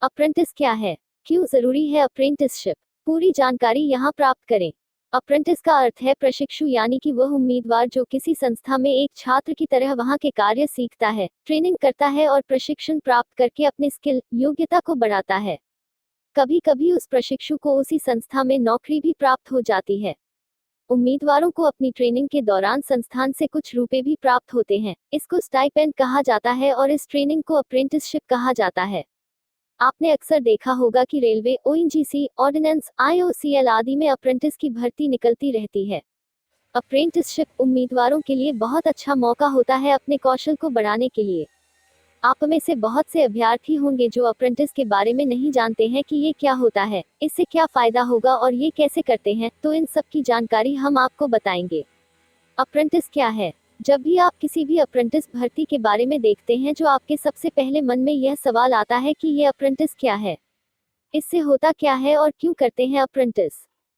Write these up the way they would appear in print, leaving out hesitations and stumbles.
Apprentice क्या है? क्यों जरूरी है अप्रेंटिसशिप? पूरी जानकारी यहाँ प्राप्त करें। अप्रेंटिस का अर्थ है प्रशिक्षु, यानी कि वह उम्मीदवार जो किसी संस्था में एक छात्र की तरह वहाँ के कार्य सीखता है, ट्रेनिंग करता है और प्रशिक्षण प्राप्त करके अपनी स्किल, योग्यता को बढ़ाता है। कभी कभी उस प्रशिक्षु को उसी संस्था में नौकरी भी प्राप्त हो जाती है। उम्मीदवारों को अपनी ट्रेनिंग के दौरान संस्थान से कुछ रुपए भी प्राप्त होते हैं। इसको स्टाइपेंड कहा जाता है और इस ट्रेनिंग को अप्रेंटिसशिप कहा जाता है। आपने अक्सर देखा होगा कि रेलवे, ओएनजीसी, ऑर्डिनेंस, आईओसीएल आदि में अप्रेंटिस की भर्ती निकलती रहती है। अप्रेंटिसशिप उम्मीदवारों के लिए बहुत अच्छा मौका होता है अपने कौशल को बढ़ाने के लिए। आप में से बहुत से अभ्यर्थी होंगे जो अप्रेंटिस के बारे में नहीं जानते हैं कि ये क्या होता है, इससे क्या फायदा होगा और ये कैसे करते हैं, तो इन सब की जानकारी हम आपको बताएंगे। अप्रेंटिस क्या है? जब भी आप किसी भी अप्रेंटिस भर्ती के बारे में देखते हैं, जो आपके सबसे पहले मन में यह सवाल आता है कि ये अप्रेंटिस क्या है, इससे होता क्या है और क्यों करते हैं अप्रेंटिस।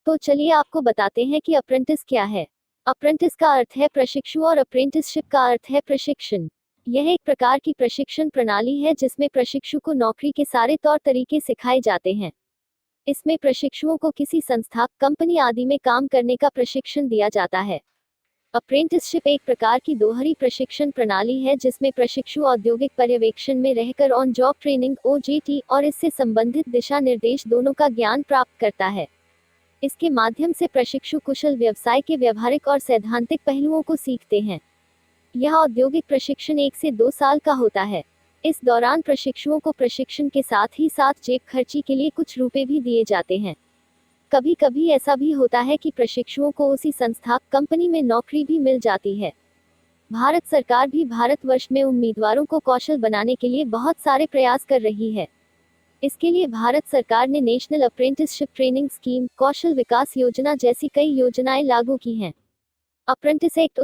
तो चलिए आपको बताते हैं कि अप्रेंटिस क्या है। अप्रेंटिस का अर्थ है प्रशिक्षु और अप्रेंटिसशिप का अर्थ है प्रशिक्षण। यह एक प्रकार की प्रशिक्षण प्रणाली है जिसमें प्रशिक्षु को नौकरी के सारे तौर तरीके सिखाए जाते हैं। इसमें प्रशिक्षुओं को किसी संस्था, कंपनी आदि में काम करने का प्रशिक्षण दिया जाता है। अप्रेंटिसशिप एक प्रकार की दोहरी प्रशिक्षण प्रणाली है जिसमें प्रशिक्षु औद्योगिक पर्यवेक्षण में रहकर ऑन जॉब ट्रेनिंग, ओजीटी, और इससे संबंधित दिशा निर्देश दोनों का ज्ञान प्राप्त करता है। इसके माध्यम से प्रशिक्षु कुशल व्यवसाय के व्यवहारिक और सैद्धांतिक पहलुओं को सीखते हैं। यह औद्योगिक प्रशिक्षण 1 से 2 साल का होता है। इस दौरान प्रशिक्षुओं को प्रशिक्षण के साथ ही साथ जेब खर्ची के लिए कुछ रुपए भी दिए जाते हैं। कभी कभी ऐसा भी होता है कि प्रशिक्षुओं को उसी संस्था, कंपनी में नौकरी भी मिल जाती है। भारत सरकार भी भारतवर्ष में उम्मीदवारों को कौशल बनाने के लिए बहुत सारे प्रयास कर रही है। इसके लिए भारत सरकार ने नेशनल अप्रेंटिसशिप ट्रेनिंग स्कीम, कौशल विकास योजना जैसी कई योजनाएं लागू की हैं। अप्रेंटिस एक्ट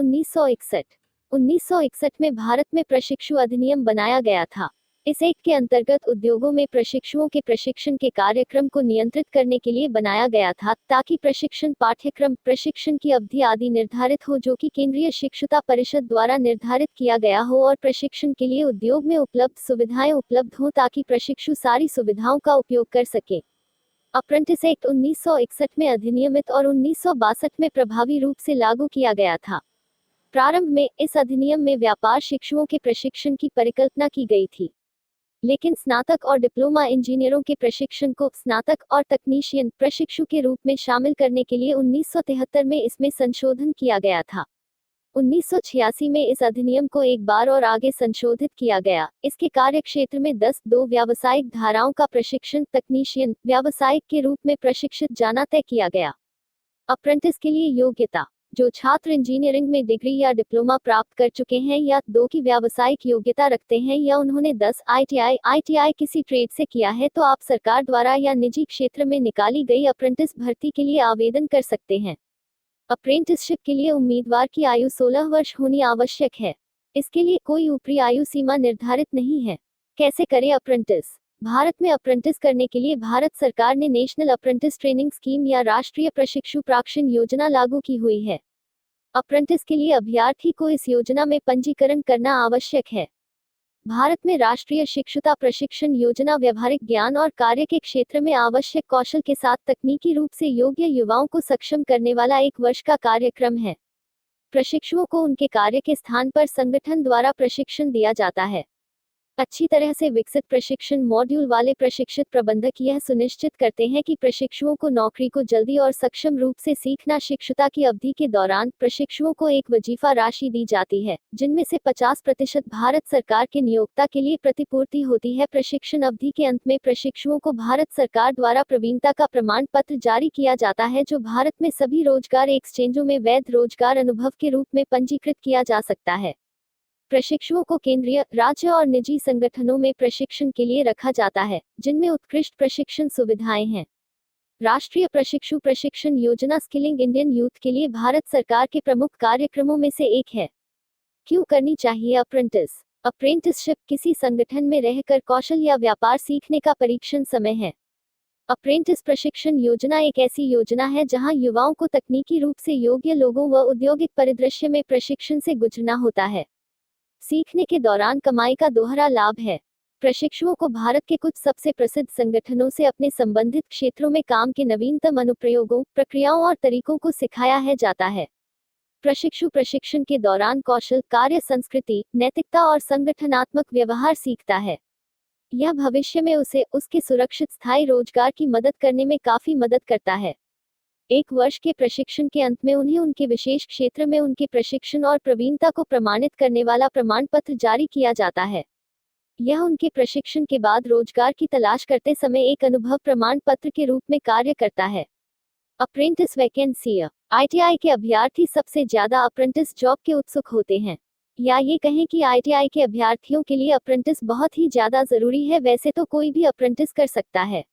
1961 में भारत में प्रशिक्षु अधिनियम बनाया गया था। इस एक्ट के अंतर्गत उद्योगों में प्रशिक्षुओं के प्रशिक्षण के कार्यक्रम को नियंत्रित करने के लिए बनाया गया था, ताकि प्रशिक्षण पाठ्यक्रम, प्रशिक्षण की अवधि आदि निर्धारित हो जो कि केंद्रीय शिक्षुता परिषद द्वारा निर्धारित किया गया हो, और प्रशिक्षण के लिए उद्योग में उपलब्ध सुविधाएं उपलब्ध हों ताकि प्रशिक्षु सारी सुविधाओं का उपयोग कर सके। अप्रेंटिस एक्ट 1961 में अधिनियमित और 1962 में प्रभावी रूप से लागू किया गया था। प्रारंभ में इस अधिनियम में व्यापार शिक्षुओं के प्रशिक्षण की परिकल्पना की गई थी, लेकिन स्नातक और डिप्लोमा इंजीनियरों के प्रशिक्षण को स्नातक और तकनीशियन प्रशिक्षु के रूप में शामिल करने के लिए 1973 में इसमें संशोधन किया गया था। 1986 में इस अधिनियम को एक बार और आगे संशोधित किया गया। इसके कार्यक्षेत्र में 10(2) व्यावसायिक धाराओं का प्रशिक्षण तकनीशियन, व्यावसायिक के रूप में प्रशिक्षित जाना तय किया गया। अप्रेंटिस के लिए योग्यता: जो छात्र इंजीनियरिंग में डिग्री या डिप्लोमा प्राप्त कर चुके हैं या 2 की व्यावसायिक योग्यता रखते हैं या उन्होंने 10 ITI किसी ट्रेड से किया है, तो आप सरकार द्वारा या निजी क्षेत्र में निकाली गई अप्रेंटिस भर्ती के लिए आवेदन कर सकते हैं। अप्रेंटिसशिप के लिए उम्मीदवार की आयु 16 वर्ष होनी आवश्यक है। इसके लिए कोई ऊपरी आयु सीमा निर्धारित नहीं है। कैसे करें अप्रेंटिस? भारत में अप्रेंटिस करने के लिए भारत सरकार ने नेशनल अप्रेंटिस ट्रेनिंग स्कीम या राष्ट्रीय प्रशिक्षु प्राक्षण योजना लागू की हुई है। अप्रेंटिस के लिए अभ्यर्थी को इस योजना में पंजीकरण करना आवश्यक है। भारत में राष्ट्रीय शिक्षुता प्रशिक्षण योजना व्यवहारिक ज्ञान और कार्य के क्षेत्र में आवश्यक कौशल के साथ तकनीकी रूप से योग्य युवाओं को सक्षम करने वाला 1 वर्ष का कार्यक्रम है। प्रशिक्षुओं को उनके कार्य के स्थान पर संगठन द्वारा प्रशिक्षण दिया जाता है। अच्छी तरह से विकसित प्रशिक्षण मॉड्यूल वाले प्रशिक्षित प्रबंधक यह सुनिश्चित करते हैं कि प्रशिक्षुओं को नौकरी को जल्दी और सक्षम रूप से सीखना। शिक्षुता की अवधि के दौरान प्रशिक्षुओं को एक वजीफा राशि दी जाती है, जिनमें से 50% भारत सरकार के नियोक्ता के लिए प्रतिपूर्ति होती है। प्रशिक्षण अवधि के अंत में प्रशिक्षुओं को भारत सरकार द्वारा प्रवीणता का प्रमाण पत्र जारी किया जाता है, जो भारत में सभी रोजगार एक्सचेंजों में वैध रोजगार अनुभव के रूप में पंजीकृत किया जा सकता है। प्रशिक्षुओं को केंद्रीय, राज्य और निजी संगठनों में प्रशिक्षण के लिए रखा जाता है, जिनमें उत्कृष्ट प्रशिक्षण सुविधाएं हैं। राष्ट्रीय प्रशिक्षु प्रशिक्षण योजना स्किलिंग इंडियन यूथ के लिए भारत सरकार के प्रमुख कार्यक्रमों में से एक है। क्यों करनी चाहिए अप्रेंटिस? अप्रेंटिसशिप किसी संगठन में रहकर कौशल या व्यापार सीखने का परीक्षण समय है। अप्रेंटिस प्रशिक्षण योजना एक ऐसी योजना है जहां युवाओं को तकनीकी रूप से योग्य लोगों व औद्योगिक परिदृश्य में प्रशिक्षण से गुजरना होता है। सीखने के दौरान कमाई का दोहरा लाभ है। प्रशिक्षुओं को भारत के कुछ सबसे प्रसिद्ध संगठनों से अपने संबंधित क्षेत्रों में काम के नवीनतम अनुप्रयोगों, प्रक्रियाओं और तरीकों को सिखाया है जाता है। प्रशिक्षु प्रशिक्षण के दौरान कौशल, कार्य संस्कृति, नैतिकता और संगठनात्मक व्यवहार सीखता है। यह भविष्य में उसे उसके सुरक्षित स्थायी रोजगार की मदद करने में काफी मदद करता है। 1 वर्ष के प्रशिक्षण के अंत में उन्हें उनके विशेष क्षेत्र में उनके प्रशिक्षण और प्रवीणता को प्रमाणित करने वाला प्रमाण पत्र जारी किया जाता है। यह उनके प्रशिक्षण के बाद रोजगार की तलाश करते समय एक अनुभव प्रमाण पत्र के रूप में कार्य करता है। Apprentice vacancy. आईटीआई के अभ्यर्थी सबसे ज्यादा अप्रेंटिस जॉब के उत्सुक होते हैं, या ये कहें कि आईटीआई के अभ्यर्थियों के लिए अप्रेंटिस बहुत ही ज्यादा जरूरी है। वैसे तो कोई भी अप्रेंटिस कर सकता है।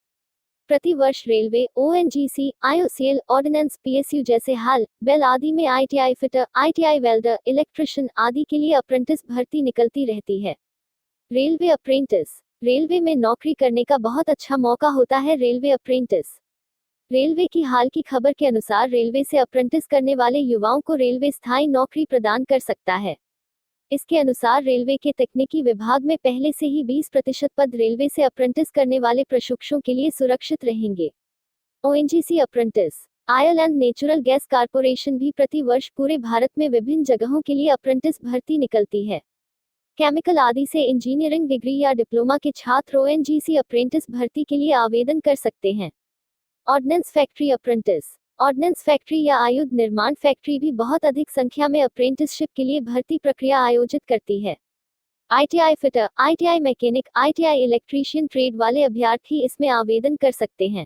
प्रति वर्ष railway, ONGC, IOCL, ordnance, PSU जैसे हाल, बेल आदि में ITI fitter, ITI welder, electrician आदि के लिए अप्रेंटिस भर्ती निकलती रहती है। Railway apprentice. रेलवे में नौकरी करने का बहुत अच्छा मौका होता है। Railway apprentice. रेलवे की हाल की खबर के अनुसार रेलवे से अप्रेंटिस करने वाले युवाओं को रेलवे स्थायी नौकरी प्रदान कर सकता है। इसके अनुसार रेलवे के तकनीकी विभाग में पहले से ही 20% पद रेलवे से अप्रेंटिस करने वाले प्रशिक्षुओं के लिए सुरक्षित रहेंगे। ONGC apprentice. Oil and natural gas corporation भी प्रति वर्ष पूरे भारत में विभिन्न जगहों के लिए अप्रेंटिस भर्ती निकलती है। केमिकल आदि से इंजीनियरिंग डिग्री या डिप्लोमा के छात्र ओएनजीसी अप्रेंटिस भर्ती के लिए आवेदन कर सकते हैं। Ordnance factory apprentice. Ordnance factory या आयुध निर्माण फैक्ट्री भी बहुत अधिक संख्या में अप्रेंटिसशिप के लिए भर्ती प्रक्रिया आयोजित करती है। ITI fitter, ITI mechanic, ITI electrician trade वाले अभ्यर्थी इसमें आवेदन कर सकते हैं।